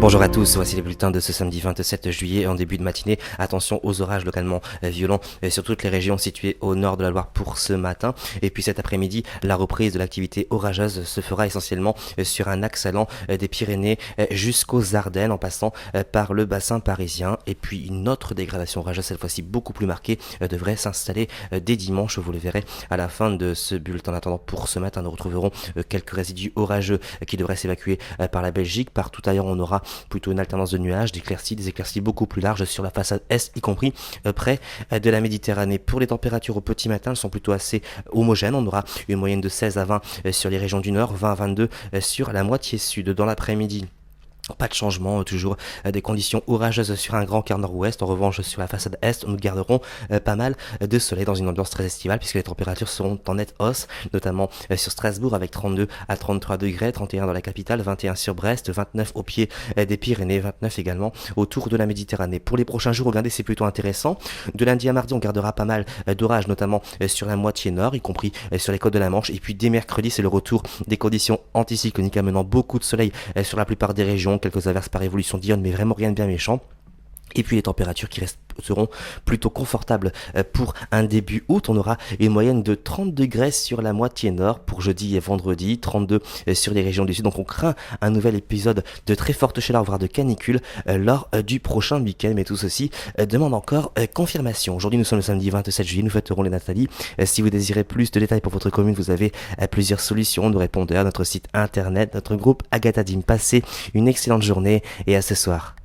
Bonjour à tous, voici les bulletins de ce samedi 27 juillet en début de matinée. Attention aux orages localement violents sur toutes les régions situées au nord de la Loire pour ce matin. Et puis cet après-midi, la reprise de l'activité orageuse se fera essentiellement sur un axe allant des Pyrénées jusqu'aux Ardennes en passant par le bassin parisien. Et puis une autre dégradation orageuse, cette fois-ci beaucoup plus marquée, devrait s'installer dès dimanche. Vous le verrez à la fin de ce bulletin. En attendant, pour ce matin, nous retrouverons quelques résidus orageux qui devraient s'évacuer par la Belgique. Partout ailleurs, on aura plutôt une alternance de nuages, des éclaircies beaucoup plus larges sur la façade est, y compris près de la Méditerranée. Pour les températures au petit matin, elles sont plutôt assez homogènes. On aura une moyenne de 16 à 20 sur les régions du nord, 20 à 22 sur la moitié sud. Dans l'après-midi, pas de changement, toujours des conditions orageuses sur un grand quart nord-ouest. En revanche, sur la façade est, nous garderons pas mal de soleil dans une ambiance très estivale puisque les températures seront en nette hausse, notamment sur Strasbourg avec 32 à 33 degrés, 31 dans la capitale, 21 sur Brest, 29 au pied des Pyrénées, 29 également autour de la Méditerranée. Pour les prochains jours, regardez, c'est plutôt intéressant. De lundi à mardi, on gardera pas mal d'orages, notamment sur la moitié nord, y compris sur les côtes de la Manche. Et puis dès mercredi, c'est le retour des conditions anticycloniques amenant beaucoup de soleil sur la plupart des régions. Quelques averses par évolution d'ione, mais vraiment rien de bien méchant. Et puis les températures qui seront plutôt confortables pour un début août. On aura une moyenne de 30 degrés sur la moitié nord pour jeudi et vendredi, 32 sur les régions du sud. Donc on craint un nouvel épisode de très forte chaleur, voire de canicule lors du prochain week-end. Mais tout ceci demande encore confirmation. Aujourd'hui nous sommes le samedi 27 juillet, nous fêterons les Nathalie. Si vous désirez plus de détails pour votre commune, vous avez plusieurs solutions, nos répondeurs, notre site internet, notre groupe Agathadim. Passez une excellente journée et à ce soir.